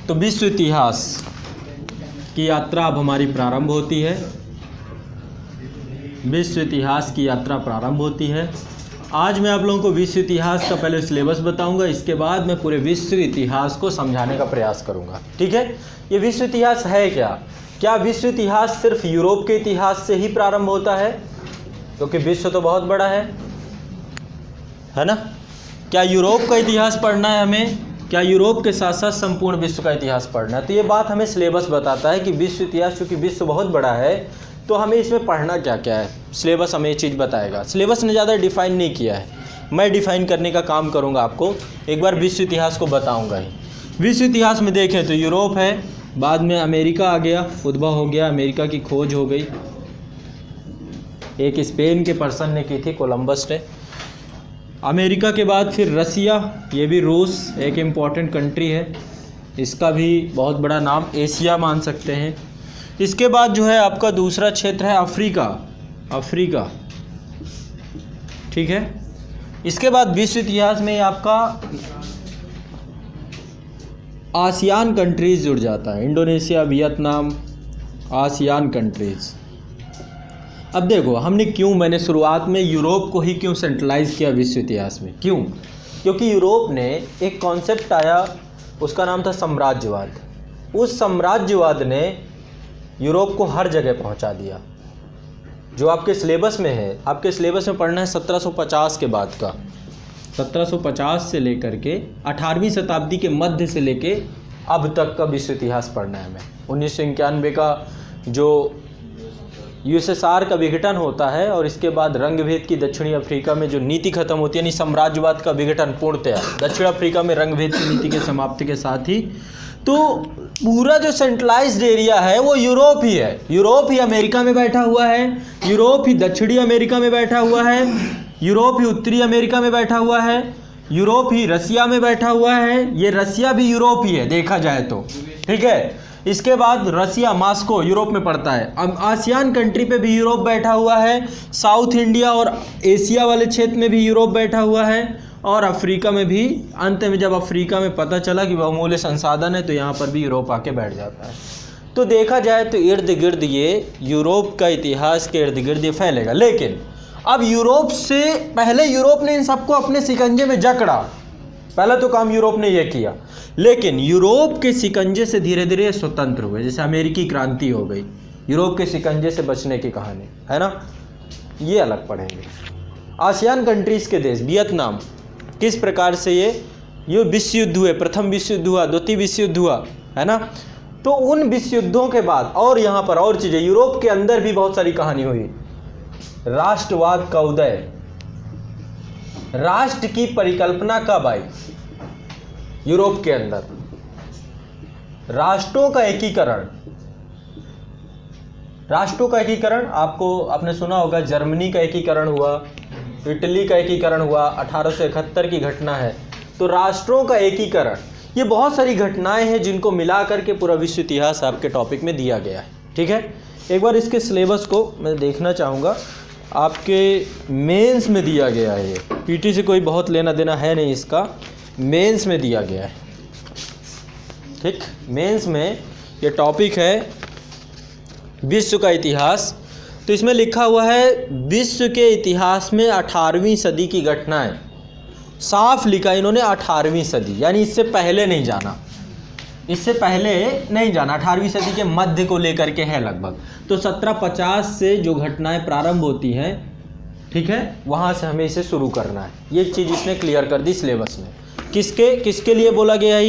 तो विश्व इतिहास की यात्रा अब हमारी प्रारंभ होती है। विश्व इतिहास की यात्रा प्रारंभ होती है। आज मैं आप लोगों को विश्व इतिहास का पहले सिलेबस बताऊंगा, इसके बाद मैं पूरे विश्व इतिहास को समझाने का प्रयास करूंगा। ठीक है, ये विश्व इतिहास है क्या? क्या विश्व इतिहास सिर्फ यूरोप के इतिहास से ही प्रारंभ होता है? क्योंकि विश्व तो बहुत बड़ा है ना। क्या यूरोप का इतिहास पढ़ना है हमें? क्या यूरोप के साथ साथ संपूर्ण विश्व का इतिहास पढ़ना है? तो ये बात हमें सिलेबस बताता है कि विश्व इतिहास, चूँकि विश्व बहुत बड़ा है तो हमें इसमें पढ़ना क्या क्या है। सिलेबस हमें ये चीज़ बताएगा। सिलेबस ने ज़्यादा डिफ़ाइन नहीं किया है, मैं डिफ़ाइन करने का काम करूँगा। आपको एक बार विश्व इतिहास को बताऊँगा ही। विश्व इतिहास में देखें तो यूरोप है, बाद में अमेरिका आ गया, उद्भव हो गया, अमेरिका की खोज हो गई, एक स्पेन के पर्सन ने की थी, कोलंबस ने। अमेरिका के बाद फिर रसिया, ये भी रूस एक इम्पॉर्टेंट कंट्री है, इसका भी बहुत बड़ा नाम एशिया मान सकते हैं। इसके बाद जो है आपका दूसरा क्षेत्र है अफ्रीका। ठीक है, इसके बाद विश्व इतिहास में आपका आसियान कंट्रीज़ जुड़ जाता है, इंडोनेशिया, वियतनाम, आसियान कंट्रीज़। अब देखो मैंने शुरुआत में यूरोप को ही क्यों सेंट्रलाइज किया विश्व इतिहास में? क्यों? क्योंकि यूरोप ने एक कॉन्सेप्ट आया, उसका नाम था साम्राज्यवाद। उस साम्राज्यवाद ने यूरोप को हर जगह पहुंचा दिया। जो आपके सिलेबस में है, आपके सिलेबस में पढ़ना है 1750 के बाद का, 1750 से लेकर के 18वीं शताब्दी के मध्य से लेके अब तक का विश्व इतिहास पढ़ना है हमें। 1991 का जो यूएसएसआर का विघटन होता है और इसके बाद रंगभेद की दक्षिणी अफ्रीका में जो नीति खत्म होती है, यानी साम्राज्यवाद का विघटन पूर्णतया, दक्षिण अफ्रीका में रंगभेद की नीति के समाप्ति के साथ ही, तो पूरा जो सेंट्रलाइज्ड एरिया है वो यूरोप ही है। यूरोप ही अमेरिका में बैठा हुआ है, यूरोप ही दक्षिणी अमेरिका में बैठा हुआ है, यूरोप ही उत्तरी अमेरिका में बैठा हुआ है, यूरोप ही रसिया में बैठा हुआ है। ये रसिया भी यूरोप ही है देखा जाए तो। ठीक है, इसके बाद रसिया, मॉस्को यूरोप में पड़ता है। अब आसियान कंट्री पे भी यूरोप बैठा हुआ है, साउथ इंडिया और एशिया वाले क्षेत्र में भी यूरोप बैठा हुआ है, और अफ्रीका में भी। अंत में जब अफ्रीका में पता चला कि बहुमूल्य संसाधन है तो यहाँ पर भी यूरोप आके बैठ जाता है। तो देखा जाए तो इर्द गिर्द ये यूरोप का इतिहास के इर्द गिर्द ये फैलेगा। लेकिन अब यूरोप से पहले यूरोप ने इन सबको अपने शिकंजे में जकड़ा, पहला तो काम यूरोप ने यह किया। लेकिन यूरोप के शिकंजे से धीरे धीरे स्वतंत्र हुए, जैसे अमेरिकी क्रांति हो गई, यूरोप के शिकंजे से बचने की कहानी है ना, ये अलग पढ़ेंगे। आसियान कंट्रीज़ के देश, वियतनाम, किस प्रकार से ये विश्व युद्ध हुए, प्रथम विश्व युद्ध हुआ, द्वितीय विश्व युद्ध हुआ, है ना। तो उन विश्व युद्धों के बाद और यहाँ पर और चीज़ें, यूरोप के अंदर भी बहुत सारी कहानी हुई। राष्ट्रवाद का उदय, राष्ट्र की परिकल्पना कब आई यूरोप के अंदर? राष्ट्रों का एकीकरण, आपने सुना होगा, जर्मनी का एकीकरण हुआ, इटली का एकीकरण हुआ, 1871 की घटना है। तो राष्ट्रों का एकीकरण, ये बहुत सारी घटनाएं हैं जिनको मिला करके पूरा विश्व इतिहास आपके टॉपिक में दिया गया है। ठीक है, एक बार इसके सिलेबस को मैं देखना चाहूँगा। आपके मेंस में दिया गया है, ये पीटी से कोई बहुत लेना देना है नहीं, इसका मेंस में दिया गया है। ठीक, मेंस में ये टॉपिक है विश्व का इतिहास। तो इसमें लिखा हुआ है विश्व के इतिहास में 18वीं सदी की घटनाएं। साफ लिखा इन्होंने 18वीं सदी, यानी इससे पहले नहीं जाना, 18वीं सदी के मध्य को लेकर के है लगभग। तो 1750 से जो घटनाएं प्रारंभ होती हैं, ठीक है, वहाँ से हमें इसे शुरू करना है। ये चीज़ इसने क्लियर कर दी सिलेबस में। किसके लिए बोला गया है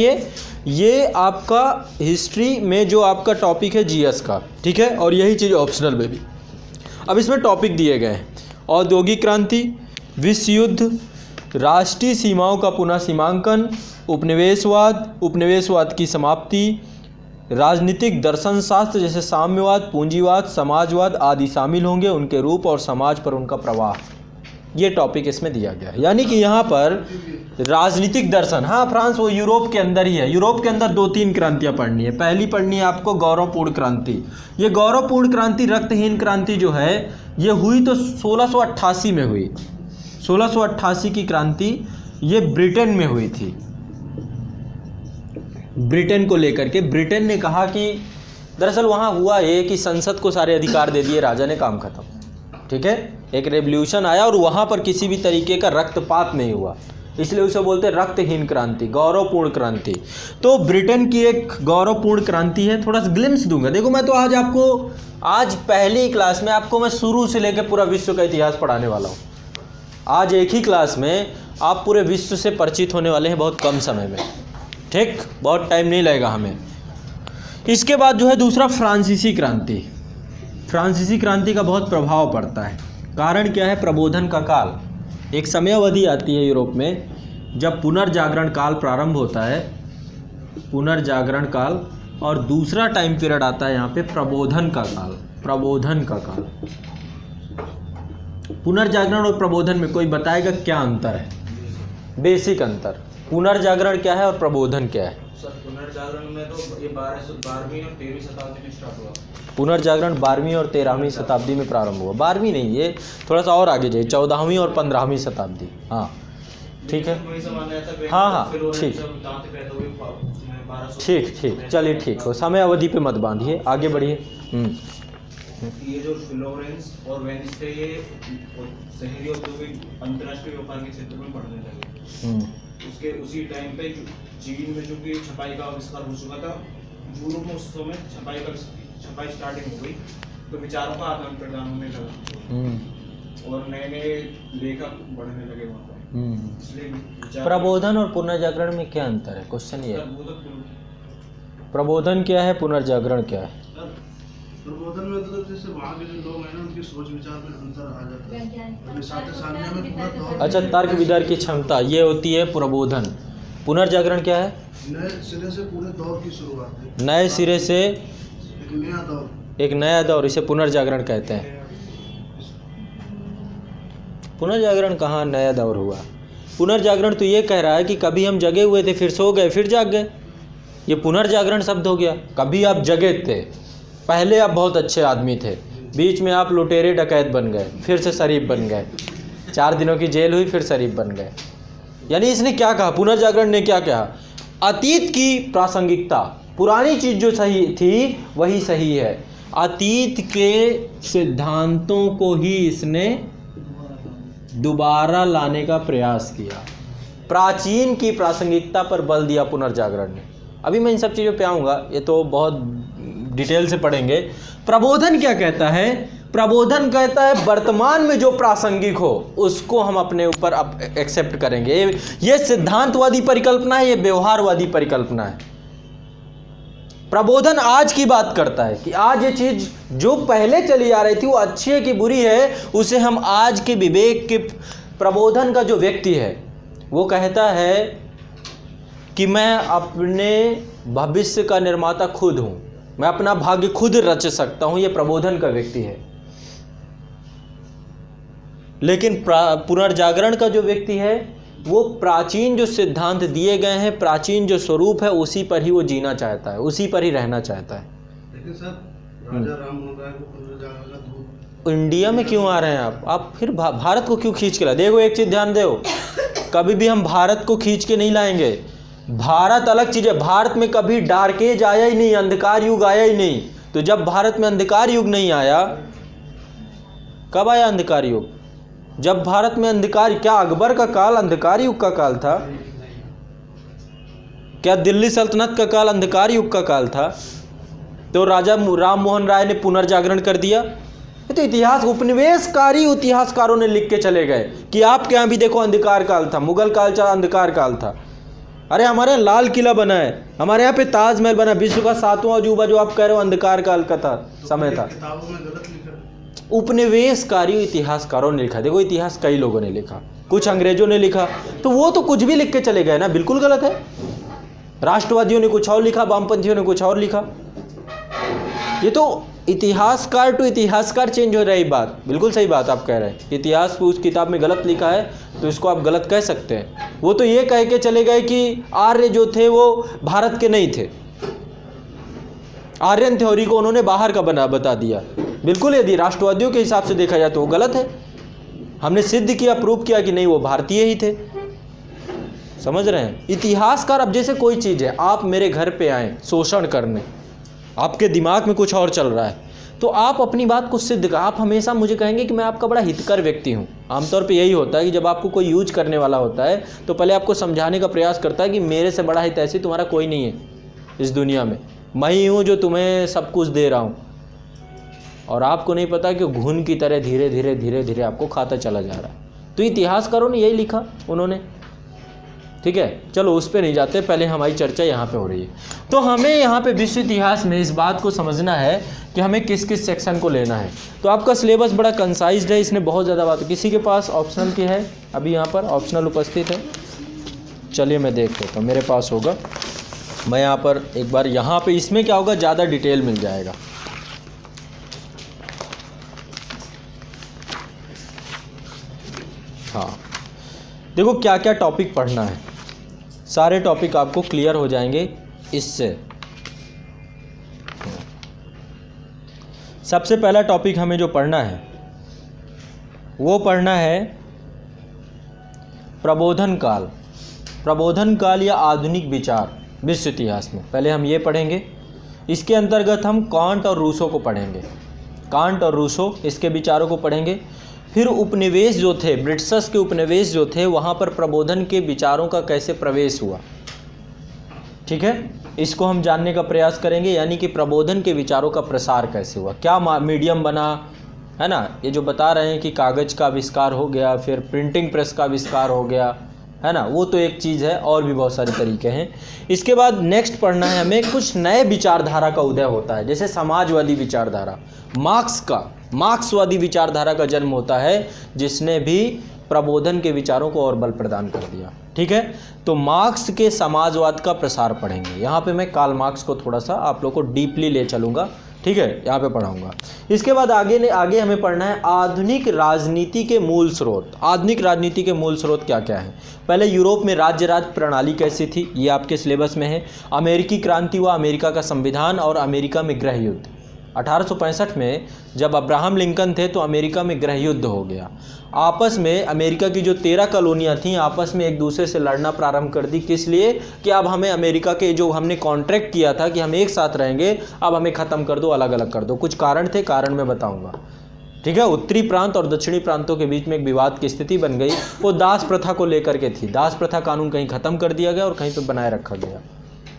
ये आपका हिस्ट्री में जो आपका टॉपिक है जीएस का। ठीक है, और यही चीज़ ऑप्शनल में भी। अब इसमें टॉपिक दिए गए हैं, औद्योगिक क्रांति, विश्व युद्ध, राष्ट्रीय सीमाओं का पुनः सीमांकन, उपनिवेशवाद की समाप्ति, राजनीतिक दर्शन शास्त्र जैसे साम्यवाद, पूंजीवाद, समाजवाद आदि शामिल होंगे, उनके रूप और समाज पर उनका प्रभाव। ये टॉपिक इसमें दिया गया है। यानी कि यहाँ पर राजनीतिक दर्शन, हाँ फ्रांस वो यूरोप के अंदर ही है। यूरोप के अंदर 2-3 क्रांतियाँ पढ़नी है। पहली पढ़नी है आपको गौरवपूर्ण क्रांति। ये गौरवपूर्ण क्रांति, रक्तहीन क्रांति जो है ये हुई तो 1688 में हुई। 1688 की क्रांति ये ब्रिटेन में हुई थी। ब्रिटेन को लेकर के। ब्रिटेन ने कहा कि दरअसल वहाँ हुआ ये कि संसद को सारे अधिकार दे दिए, राजा ने, काम खत्म, ठीक है। एक रेवोल्यूशन आया और वहाँ पर किसी भी तरीके का रक्तपात नहीं हुआ, इसलिए उसे बोलते हैं रक्तहीन क्रांति, गौरवपूर्ण क्रांति। तो ब्रिटेन की एक गौरवपूर्ण क्रांति है। थोड़ा सा ग्लिम्स दूंगा। देखो मैं तो आज पहली क्लास में आपको मैं शुरू से लेकर पूरा विश्व का इतिहास पढ़ाने वाला हूँ। आज एक ही क्लास में आप पूरे विश्व से परिचित होने वाले हैं बहुत कम समय में, ठीक, बहुत टाइम नहीं लगेगा हमें। इसके बाद जो है दूसरा फ्रांसीसी क्रांति। फ्रांसीसी क्रांति का बहुत प्रभाव पड़ता है। कारण क्या है? प्रबोधन का काल। एक समय अवधि आती है यूरोप में जब पुनर्जागरण काल प्रारंभ होता है, पुनर्जागरण काल, और दूसरा टाइम पीरियड आता है यहाँ पे प्रबोधन का काल। प्रबोधन का काल। पुनर्जागरण और प्रबोधन में कोई बताएगा क्या अंतर है? बेसिक अंतर। पुनर्जागरण क्या है और प्रबोधन क्या है? सर पुनर्जागरण में तो ये 12वीं और 13वीं शताब्दी में स्टार्ट हुआ। पुनर्जागरण 12वीं और 13वीं शताब्दी में प्रारंभ हुआ। 12वीं नहीं, ये थोड़ा सा और आगे जाइए, 14वीं और 15वीं शताब्दी। हाँ ठीक है, हाँ ठीक ठीक ठीक, चलिए ठीक हो, समय अवधि पे मत बांधिए, आगे बढ़िए। ये जो फ्लोरेंस और वेनिस थे, ये शहरी औद्योगिक अंतर्राष्ट्रीय व्यापार के क्षेत्र में बढ़ने लगे। उसके उसी टाइम पे चीन में चूंकि छपाई का आविष्कार हो चुका था, यूरोप में उस समय छपाई स्टार्टिंग हो गई, तो विचारों का आदान प्रदान होने लगा और नए नए लेखक बढ़ने लगे वहाँ पर। इसलिए प्रबोधन और पुनर्जागरण में क्या अंतर है? क्वेश्चन ये है, प्रबोधन क्या है, पुनर्जागरण क्या है? प्रबोधन में तो जैसे वहाँ के जो लोग हैं ना, उनकी सोच विचार में अंतर आ जाता है। साथ में पूरा दौर, अच्छा, तर्क वितर्क की क्षमता, ये होती है प्रबोधन। पुनर्जागरण क्या है? नए सिरे से पूरे दौर की शुरुआत है, नए सिरे से एक नया दौर, इसे पुनर्जागरण कहते हैं। पुनर्जागरण कहाँ नया दौर हुआ? पुनर्जागरण तो ये कह रहा है कि कभी हम जगे हुए थे, फिर सो गए, फिर जाग गए, ये पुनर्जागरण शब्द हो गया। कभी आप जगे थे, पहले आप बहुत अच्छे आदमी थे, बीच में आप लुटेरे डकैत बन गए, फिर से शरीफ बन गए, 4 दिनों की जेल हुई, फिर शरीफ बन गए। यानी इसने क्या कहा? पुनर्जागरण ने क्या कहा? अतीत की प्रासंगिकता, पुरानी चीज़ जो सही थी वही सही है, अतीत के सिद्धांतों को ही इसने दोबारा लाने का प्रयास किया। प्राचीन की प्रासंगिकता पर बल दिया पुनर्जागरण ने। अभी मैं इन सब चीज़ों पे आऊँगा, ये तो बहुत डिटेल से पढ़ेंगे। प्रबोधन क्या कहता है? प्रबोधन कहता है वर्तमान में जो प्रासंगिक हो उसको हम अपने ऊपर एक्सेप्ट करेंगे। ये सिद्धांतवादी परिकल्पना है, ये व्यवहारवादी परिकल्पना है। प्रबोधन आज की बात करता है कि आज ये चीज़ जो पहले चली आ रही थी वो अच्छी है कि बुरी है, उसे हम आज के विवेक के, प्रबोधन का जो व्यक्ति है वो कहता है कि मैं अपने भविष्य का निर्माता खुद हूँ, मैं अपना भाग्य खुद रच सकता हूँ, ये प्रबोधन का व्यक्ति है। लेकिन पुनर्जागरण का जो व्यक्ति है वो प्राचीन जो सिद्धांत दिए गए हैं, प्राचीन जो स्वरूप है, उसी पर ही वो जीना चाहता है, उसी पर ही रहना चाहता है। लेकिन सर राजा राम मोहन राय को पुनर्जागरण का दूत इंडिया में क्यों आ रहे हैं आप फिर भारत को क्यों खींच के ला? देखो एक चीज़ ध्यान दो, कभी भी हम भारत को खींच के नहीं लाएंगे। भारत अलग चीज़ है। भारत में कभी डार्क एज आया ही नहीं, अंधकार युग आया ही नहीं। तो जब भारत में अंधकार युग नहीं आया, कब आया अंधकार युग? जब भारत में अंधकार, क्या अकबर का काल अंधकार युग का काल था? क्या दिल्ली सल्तनत का काल अंधकार युग का काल था? तो राजा राम मोहन राय ने पुनर्जागरण कर दिया। तो इतिहास, उपनिवेशकारी इतिहासकारों ने लिख के चले गए कि आपके यहाँ भी देखो अंधकार काल था, मुगल काल चला, अंधकार काल था। अरे हमारे यहाँ लाल किला बना है, हमारे यहाँ पे ताजमहल बना, विश्व का 7वां अजूबा जो आप कह रहे हो अंधकार काल का था, समय था। किताबों में गलत लिखा, उपनिवेशकारी इतिहासकारों ने लिखा। देखो इतिहास कई लोगों ने लिखा, कुछ अंग्रेजों ने लिखा, तो वो तो कुछ भी लिख के चले गए ना, बिल्कुल गलत है। राष्ट्रवादियों ने कुछ और लिखा, वामपंथियों ने कुछ और लिखा। ये तो इतिहासकार टू इतिहासकार चेंज हो रही बात। बिल्कुल सही बात आप कह रहे हैं, इतिहास उस किताब में गलत लिखा है तो इसको आप गलत कह सकते हैं। वो तो ये कह के चले गए कि आर्य जो थे वो भारत के नहीं थे, आर्यन थ्योरी को उन्होंने बाहर का बता दिया। बिल्कुल, यदि राष्ट्रवादियों के हिसाब से देखा जाए तो वो गलत है। हमने सिद्ध किया, प्रूव किया कि नहीं, वो भारतीय ही थे। समझ रहे हैं? इतिहासकार, अब जैसे कोई चीज़ है, आप मेरे घर पे आए शोषण करने, आपके दिमाग में कुछ और चल रहा है, तो आप अपनी बात को सिद्ध कर, आप हमेशा मुझे कहेंगे कि मैं आपका बड़ा हितकर व्यक्ति हूँ। आमतौर पे यही होता है कि जब आपको कोई यूज करने वाला होता है तो पहले आपको समझाने का प्रयास करता है कि मेरे से बड़ा हितैषी तुम्हारा कोई नहीं है इस दुनिया में, मैं ही हूँ जो तुम्हें सब कुछ दे रहा हूँ। और आपको नहीं पता कि घुन की तरह धीरे धीरे धीरे धीरे आपको खाता चला जा रहा है। तो इतिहासकारों ने यही लिखा उन्होंने, ठीक है। चलो उस पर नहीं जाते, पहले हमारी चर्चा यहाँ पे हो रही है। तो हमें यहाँ पे विश्व इतिहास में इस बात को समझना है कि हमें किस किस सेक्शन को लेना है। तो आपका सिलेबस बड़ा कंसाइज्ड है, इसने बहुत ज़्यादा बात। किसी के पास ऑप्शनल की है? अभी यहाँ पर ऑप्शनल उपस्थित है? चलिए मैं देख लेता हूँ, मेरे पास होगा। मैं यहाँ पर एक बार, यहाँ पे इसमें क्या होगा, ज़्यादा डिटेल मिल जाएगा। हाँ, देखो क्या क्या टॉपिक पढ़ना है, सारे टॉपिक आपको क्लियर हो जाएंगे इससे। सबसे पहला टॉपिक हमें जो पढ़ना है वो पढ़ना है प्रबोधन काल। प्रबोधन काल या आधुनिक विचार विश्व इतिहास में पहले हम ये पढ़ेंगे। इसके अंतर्गत हम कांट और रूसो को पढ़ेंगे, कांट और रूसो इसके विचारों को पढ़ेंगे। फिर उपनिवेश जो थे, ब्रिटिशर्स के उपनिवेश जो थे, वहाँ पर प्रबोधन के विचारों का कैसे प्रवेश हुआ, ठीक है, इसको हम जानने का प्रयास करेंगे। यानी कि प्रबोधन के विचारों का प्रसार कैसे हुआ, क्या मीडियम बना, है ना। ये जो बता रहे हैं कि कागज़ का आविष्कार हो गया, फिर प्रिंटिंग प्रेस का आविष्कार हो गया, है ना, वो तो एक चीज़ है, और भी बहुत सारे तरीके हैं। इसके बाद नेक्स्ट पढ़ना है हमें, कुछ नए विचारधारा का उदय होता है, जैसे समाजवादी विचारधारा, मार्क्सवादी विचारधारा का जन्म होता है, जिसने भी प्रबोधन के विचारों को और बल प्रदान कर दिया, ठीक है। तो मार्क्स के समाजवाद का प्रसार पढ़ेंगे। यहाँ पे मैं कार्ल मार्क्स को थोड़ा सा आप लोग को डीपली ले चलूँगा, ठीक है, यहाँ पे पढ़ाऊँगा। इसके बाद आगे हमें पढ़ना है आधुनिक राजनीति के मूल स्रोत। आधुनिक राजनीति के मूल स्रोत क्या क्या हैं? पहले यूरोप में राज्य राज प्रणाली कैसी थी, ये आपके सिलेबस में है। अमेरिकी क्रांति व अमेरिका का संविधान और अमेरिका में गृह युद्ध। 1865 में जब अब्राहम लिंकन थे तो अमेरिका में गृह युद्ध हो गया। आपस में अमेरिका की जो 13 कॉलोनियाँ थीं आपस में एक दूसरे से लड़ना प्रारंभ कर दी। किस लिए? कि अब हमें अमेरिका के जो हमने कॉन्ट्रैक्ट किया था कि हम एक साथ रहेंगे, अब हमें ख़त्म कर दो, अलग अलग कर दो। कुछ कारण थे, कारण मैं बताऊंगा, ठीक है। उत्तरी प्रांत और दक्षिणी प्रांतों के बीच में एक विवाद की स्थिति बन गई, वो दास प्रथा को लेकर के थी। दास प्रथा कानून कहीं ख़त्म कर दिया गया और कहीं पर बनाए रखा गया।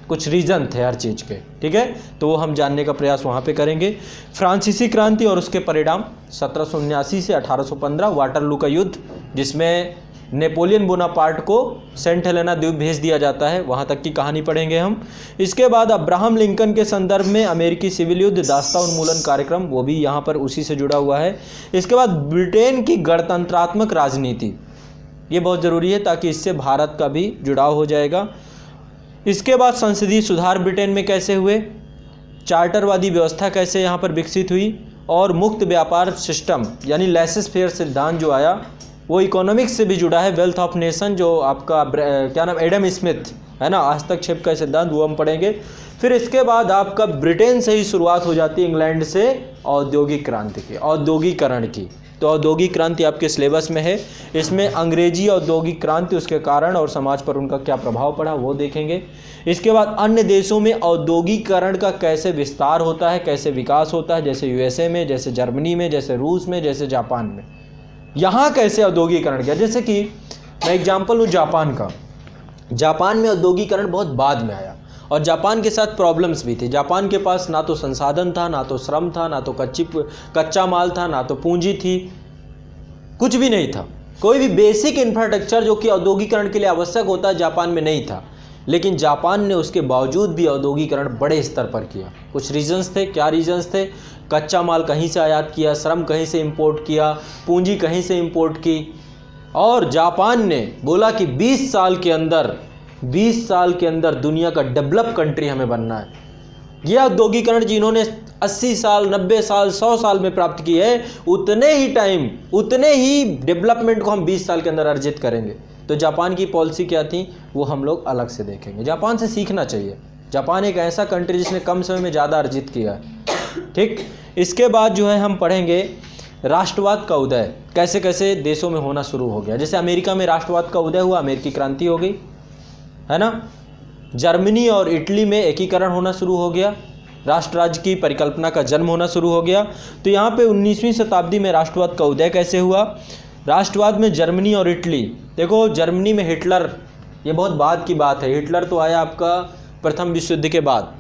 कुछ रीज़न थे हर चीज़ के, ठीक है। तो वो हम जानने का प्रयास वहाँ पे करेंगे। फ्रांसीसी क्रांति और उसके परिणाम 1779 से 1815, वाटरलू का युद्ध, जिसमें नेपोलियन बोनापार्ट को सेंट हेलेना द्वीप भेज दिया जाता है, वहाँ तक की कहानी पढ़ेंगे हम। इसके बाद अब्राहम लिंकन के संदर्भ में अमेरिकी सिविल युद्ध, दास्ता उन्मूलन कार्यक्रम, वो भी यहाँ पर उसी से जुड़ा हुआ है। इसके बाद ब्रिटेन की गणतंत्रात्मक राजनीति, ये बहुत ज़रूरी है ताकि इससे भारत का भी जुड़ाव हो जाएगा। इसके बाद संसदीय सुधार ब्रिटेन में कैसे हुए, चार्टरवादी व्यवस्था कैसे यहाँ पर विकसित हुई, और मुक्त व्यापार सिस्टम यानी लेसेस फेयर सिद्धांत जो आया वो इकोनॉमिक्स से भी जुड़ा है। वेल्थ ऑफ नेशन जो आपका क्या नाम, एडम स्मिथ, है ना, हस्तक्षेप का सिद्धांत, वो हम पढ़ेंगे। फिर इसके बाद आपका ब्रिटेन से ही शुरुआत हो जाती है, इंग्लैंड से औद्योगिक क्रांति की, औद्योगिकरण की। तो औद्योगिक क्रांति आपके सिलेबस में है। इसमें अंग्रेजी औद्योगिक क्रांति, उसके कारण और समाज पर उनका क्या प्रभाव पड़ा, वो देखेंगे। इसके बाद अन्य देशों में औद्योगिकरण का कैसे विस्तार होता है, कैसे विकास होता है, जैसे यूएसए में, जैसे जर्मनी में, जैसे रूस में, जैसे जापान में, यहाँ कैसे औद्योगिकरण किया। जैसे कि मैं एग्जाम्पल लूँ जापान का। जापान में औद्योगिकरण बहुत बाद में आया और जापान के साथ प्रॉब्लम्स भी थे। जापान के पास ना तो संसाधन था, ना तो श्रम था, ना तो कच्चा माल था, ना तो पूंजी थी, कुछ भी नहीं था। कोई भी बेसिक इंफ्रास्ट्रक्चर जो कि औद्योगिकरण के लिए आवश्यक होता है जापान में नहीं था। लेकिन जापान ने उसके बावजूद भी औद्योगिकरण बड़े स्तर पर किया। कुछ रीजंस थे। क्या रीजंस थे? कच्चा माल कहीं से आयात किया, श्रम कहीं से इंपोर्ट किया, पूंजी कहीं से इंपोर्ट की। और जापान ने बोला कि 20 साल के अंदर दुनिया का डेवलप कंट्री हमें बनना है। यह औद्योगिकरण जिन्होंने 80 साल, 90 साल, 100 साल में प्राप्त की है, उतने ही डेवलपमेंट को हम 20 साल के अंदर अर्जित करेंगे। तो जापान की पॉलिसी क्या थी वो हम लोग अलग से देखेंगे। जापान से सीखना चाहिए। जापान एक ऐसा कंट्री जिसने कम समय में ज़्यादा अर्जित किया है, ठीक। इसके बाद जो है हम पढ़ेंगे राष्ट्रवाद का उदय कैसे कैसे देशों में होना शुरू हो गया। जैसे अमेरिका में राष्ट्रवाद का उदय हुआ, अमेरिकी क्रांति हो गई, है ना। जर्मनी और इटली में एकीकरण होना शुरू हो गया, राष्ट्र राज्य की परिकल्पना का जन्म होना शुरू हो गया। तो यहाँ पे 19वीं शताब्दी में राष्ट्रवाद का उदय कैसे हुआ। राष्ट्रवाद में जर्मनी और इटली, देखो जर्मनी में हिटलर, ये बहुत बाद की बात है, हिटलर तो आया आपका प्रथम विश्व युद्ध के बाद,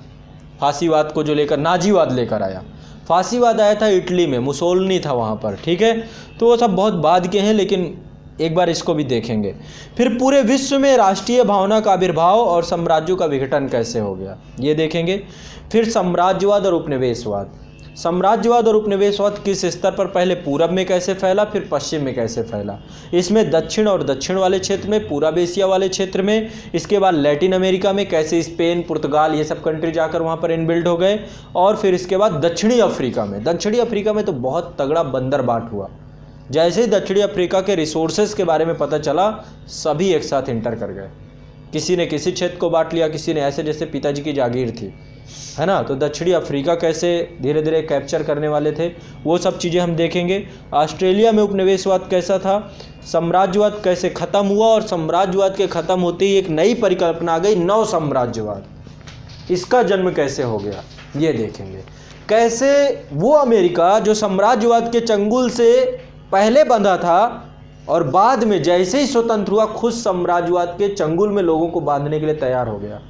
फांसीवाद को जो लेकर नाजीवाद लेकर आया। फांसीवाद आया था इटली में, मुसोलिनी था वहाँ पर, ठीक है। तो वो सब बहुत बाद के हैं, लेकिन एक बार इसको भी देखेंगे। फिर पूरे विश्व में राष्ट्रीय भावना का आविर्भाव और साम्राज्यों का विघटन कैसे हो गया, ये देखेंगे। फिर साम्राज्यवाद और उपनिवेशवाद, साम्राज्यवाद और उपनिवेशवाद किस स्तर पर, पहले पूरब में कैसे फैला, फिर पश्चिम में कैसे फैला। इसमें दक्षिण और दक्षिण वाले क्षेत्र में, पूर्व एशिया वाले क्षेत्र में, इसके बाद लैटिन अमेरिका में कैसे स्पेन, पुर्तगाल, ये सब कंट्री जाकर वहाँ पर इनबिल्ड हो गए। और फिर इसके बाद दक्षिणी अफ्रीका में, दक्षिणी अफ्रीका में तो बहुत तगड़ा बंदरबाट हुआ। जैसे ही दक्षिणी अफ्रीका के रिसोर्सेज के बारे में पता चला, सभी एक साथ इंटर कर गए। किसी ने किसी क्षेत्र को बांट लिया, किसी ने ऐसे जैसे पिताजी की जागीर थी, है ना। तो दक्षिणी अफ्रीका कैसे धीरे धीरे कैप्चर करने वाले थे, वो सब चीज़ें हम देखेंगे। ऑस्ट्रेलिया में उपनिवेशवाद कैसा था, साम्राज्यवाद कैसे ख़त्म हुआ, और साम्राज्यवाद के ख़त्म होते ही एक नई परिकल्पना आ गई, नव साम्राज्यवाद, इसका जन्म कैसे हो गया, ये देखेंगे। कैसे वो अमेरिका जो साम्राज्यवाद के चंगुल से पहले बंधा था और बाद में जैसे ही स्वतंत्र हुआ, खुद साम्राज्यवाद के चंगुल में लोगों को बांधने के लिए तैयार हो गया।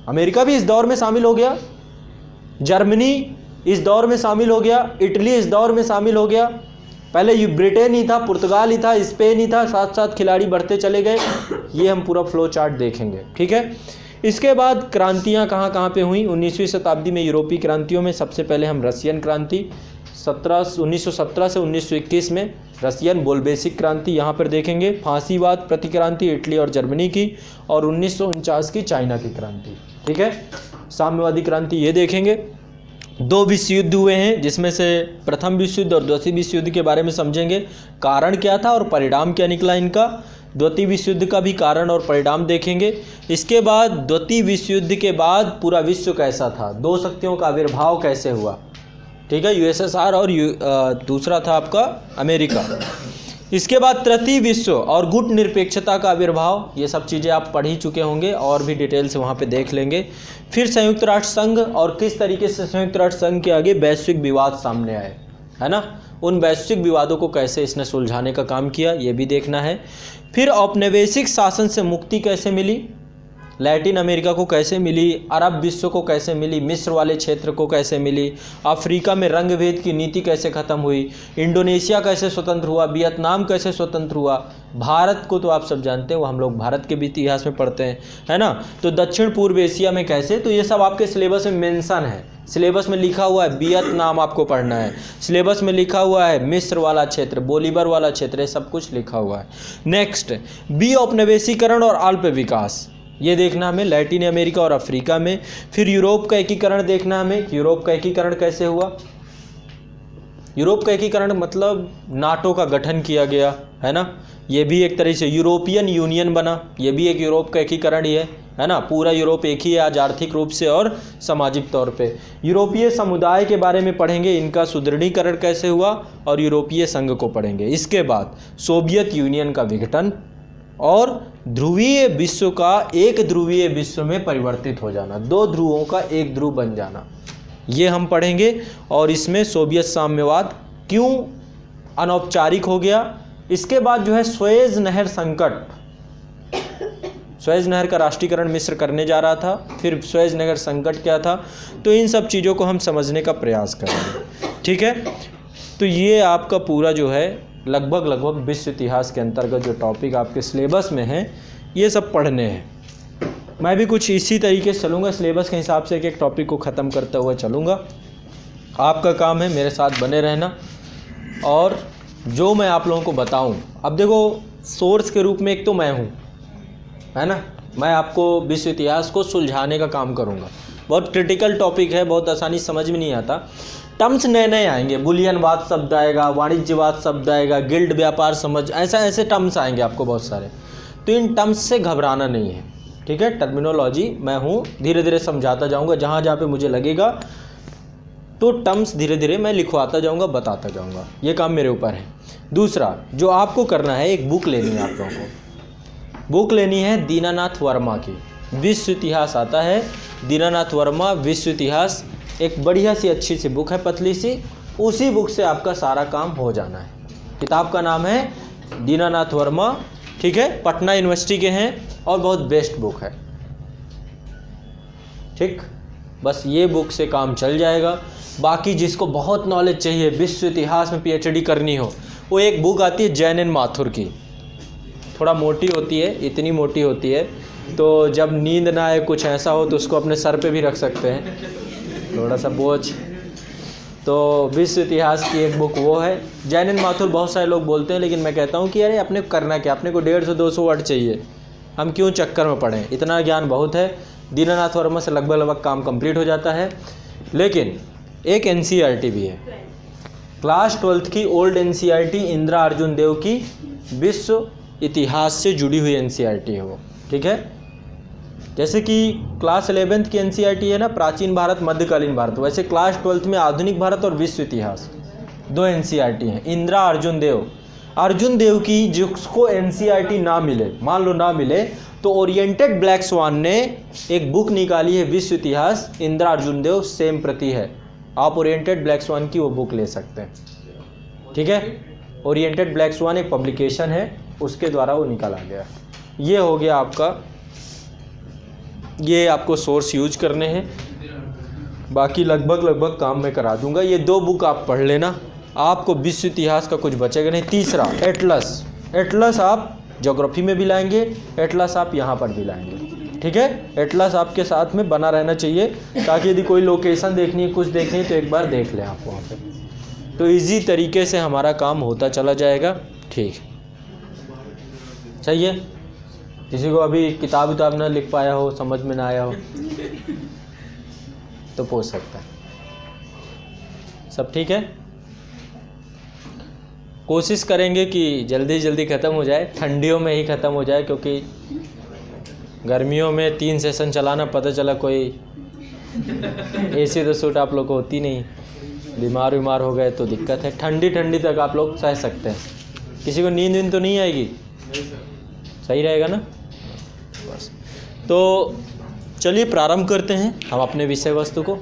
अमेरिका भी इस दौर में शामिल हो गया, जर्मनी इस दौर में शामिल हो गया, इटली इस दौर में शामिल हो गया। पहले ब्रिटेन ही था, पुर्तगाल ही था, स्पेन ही था, साथ साथ खिलाड़ी बढ़ते चले गए। ये हम पूरा फ्लो चार्ट देखेंगे, ठीक है। इसके बाद क्रांतियाँ कहाँ कहाँ पे हुई। 19वीं शताब्दी में यूरोपीय क्रांतियों में सबसे पहले हम रशियन क्रांति 1917 से 1921 में, रशियन बोल्शेविक क्रांति यहाँ पर देखेंगे। फांसीवाद प्रतिक्रांति इटली और जर्मनी की, और 1949 की चाइना की क्रांति, ठीक है। साम्यवादी क्रांति ये देखेंगे। 2 विश्व युद्ध हुए हैं, जिसमें से प्रथम विश्व युद्ध और द्वितीय विश्व युद्ध के बारे में समझेंगे, कारण क्या था और परिणाम क्या निकला इनका। द्वितीय विश्व युद्ध का भी कारण और परिणाम देखेंगे। इसके बाद द्वितीय विश्व युद्ध के बाद पूरा विश्व कैसा था, 2 शक्तियों का आविर्भाव कैसे हुआ, ठीक है, यूएसएसआर और दूसरा था आपका अमेरिका। इसके बाद तृतीय विश्व और गुट निरपेक्षता का आविर्भाव, ये सब चीज़ें आप पढ़ ही चुके होंगे और भी डिटेल से वहाँ पे देख लेंगे। फिर संयुक्त राष्ट्र संघ और किस तरीके से संयुक्त राष्ट्र संघ के आगे वैश्विक विवाद सामने आए, है ना, उन वैश्विक विवादों को कैसे इसने सुलझाने का काम किया, ये भी देखना है। फिर औपनिवेशिक शासन से मुक्ति कैसे मिली, लैटिन अमेरिका को कैसे मिली, अरब विश्व को कैसे मिली, मिस्र वाले क्षेत्र को कैसे मिली, अफ्रीका में रंग भेद की नीति कैसे ख़त्म हुई, इंडोनेशिया कैसे स्वतंत्र हुआ, वियतनाम कैसे स्वतंत्र हुआ, भारत को तो आप सब जानते हैं, वो हम लोग भारत के भी इतिहास में पढ़ते हैं, है ना। तो दक्षिण पूर्व एशिया में कैसे, तो ये सब आपके सिलेबस में मेंशन है, सिलेबस में लिखा हुआ है। वियतनाम आपको पढ़ना है, सिलेबस में लिखा हुआ है मिस्र वाला क्षेत्र, बोलीवर वाला क्षेत्र, ये सब कुछ लिखा हुआ है। नेक्स्ट, बी औपनिवेशीकरण और अल्प विकास, ये देखना हमें लैटिन अमेरिका और अफ्रीका में। फिर यूरोप का एकीकरण देखना हमें, यूरोप का एकीकरण कैसे हुआ। यूरोप का एकीकरण मतलब नाटो का गठन किया गया, है ना, ये भी एक तरह से यूरोपियन यूनियन बना, ये भी एक यूरोप का एकीकरण ही है ना। पूरा यूरोप एक ही है आज आर्थिक रूप से और सामाजिक तौर पे। यूरोपीय समुदाय के बारे में पढ़ेंगे, इनका सुदृढ़ीकरण कैसे हुआ, और यूरोपीय संघ को पढ़ेंगे। इसके बाद सोवियत यूनियन का विघटन और ध्रुवीय विश्व का एक ध्रुवीय विश्व में परिवर्तित हो जाना, 2 ध्रुवों का एक ध्रुव बन जाना, ये हम पढ़ेंगे। और इसमें सोवियत साम्यवाद क्यों अनौपचारिक हो गया। इसके बाद जो है स्वेज नहर संकट, स्वेज नहर का राष्ट्रीयकरण मिस्र करने जा रहा था, फिर स्वेज नहर संकट क्या था, तो इन सब चीज़ों को हम समझने का प्रयास करेंगे, ठीक है। तो ये आपका पूरा जो है लगभग विश्व इतिहास के अंतर्गत जो टॉपिक आपके सिलेबस में है, ये सब पढ़ने हैं। मैं भी कुछ इसी तरीके से चलूँगा, सिलेबस के हिसाब से एक टॉपिक को ख़त्म करते हुए चलूँगा। आपका काम है मेरे साथ बने रहना और जो मैं आप लोगों को बताऊँ। अब देखो, सोर्स के रूप में एक तो मैं हूँ, है ना, मैं आपको विश्व इतिहास को सुलझाने का काम करूँगा। बहुत क्रिटिकल टॉपिक है, बहुत आसानी समझ में नहीं आता, टर्म्स नए नए आएंगे, बुलियनवाद शब्द आएगा, वाणिज्यवाद शब्द आएगा, गिल्ड व्यापार समझ, ऐसे टर्म्स आएंगे आपको बहुत सारे। तो इन टर्म्स से घबराना नहीं है, ठीक है। टर्मिनोलॉजी मैं हूँ, धीरे धीरे समझाता जाऊँगा, जहाँ जहाँ पे मुझे लगेगा तो टर्म्स धीरे धीरे मैं लिखवाता जाऊँगा, बताता जाऊँगा, ये काम मेरे ऊपर है। दूसरा जो आपको करना है, एक बुक लेनी है आप लोगों को, बुक लेनी है दीनानाथ वर्मा की, विश्व इतिहास आता है, दीनानाथ वर्मा विश्व इतिहास, एक बढ़िया सी अच्छी सी बुक है, पतली सी, उसी बुक से आपका सारा काम हो जाना है। किताब का नाम है दीनानाथ वर्मा, ठीक है, पटना यूनिवर्सिटी के हैं और बहुत बेस्ट बुक है, ठीक। बस ये बुक से काम चल जाएगा। बाकी जिसको बहुत नॉलेज चाहिए, विश्व इतिहास में पीएचडी करनी हो, वो एक बुक आती है जैन एन माथुर की, थोड़ा मोटी होती है, इतनी मोटी होती है तो जब नींद ना आए, कुछ ऐसा हो तो उसको अपने सर पे भी रख सकते हैं, थोड़ा सा बोझ। तो विश्व इतिहास की एक बुक वो है, जैन एन माथुर। बहुत सारे लोग बोलते हैं, लेकिन मैं कहता हूँ कि अरे अपने को करना क्या, अपने को 150-200 वर्ड चाहिए, हम क्यों चक्कर में पड़ें, इतना ज्ञान बहुत है। दीनानाथ वर्मा से लगभग काम कंप्लीट हो जाता है। लेकिन एक एनसीईआरटी भी है, क्लास 12th की ओल्ड एनसीईआरटी, इंदिरा अर्जुन देव की विश्व इतिहास से जुड़ी हुई एनसीईआरटी है वो, ठीक है। जैसे कि क्लास 11th की एनसीईआरटी है ना, प्राचीन भारत मध्यकालीन भारत, वैसे क्लास 12th में आधुनिक भारत और विश्व इतिहास, 2 एनसीईआरटी हैं। इंदिरा अर्जुन देव की जिसको एनसीईआरटी ना मिले, मान लो ना मिले, तो ओरिएंटेड ब्लैक स्वान ने एक बुक निकाली है विश्व इतिहास, इंदिरा अर्जुन देव सेम प्रति है, आप ओरिएंटेड ब्लैक स्वान की वो बुक ले सकते हैं, ठीक है। ओरिएंटेड ब्लैक स्वान एक पब्लिकेशन है, उसके द्वारा वो निकाला गया। ये हो गया आपका, ये आपको सोर्स यूज करने हैं, बाकी लगभग काम मैं करा दूंगा। ये 2 बुक आप पढ़ लेना, आपको विश्व इतिहास का कुछ बचेगा नहीं। तीसरा एटलस आप ज्योग्राफी में भी लाएंगे, एटलस आप यहाँ पर भी लाएंगे, ठीक है। एटलस आपके साथ में बना रहना चाहिए, ताकि यदि कोई लोकेशन देखनी है, कुछ देखनी है, तो एक बार देख लें आप वहाँ पे, तो इजी तरीके से हमारा काम होता चला जाएगा, ठीक। सही है। किसी को अभी किताब ना लिख पाया हो, समझ में ना आया हो, तो पूछ सकता है। सब ठीक है। कोशिश करेंगे कि जल्दी ख़त्म हो जाए, ठंडियों में ही ख़त्म हो जाए, क्योंकि गर्मियों में 3 सेशन चलाना, पता चला कोई एसी तो सूट आप लोग को होती नहीं, बीमार हो गए तो दिक्कत है। ठंडी तक आप लोग सह सकते हैं, किसी को नींद तो नहीं आएगी, सही रहेगा ना। बस तो चलिए प्रारंभ करते हैं हम अपने विषय वस्तु को।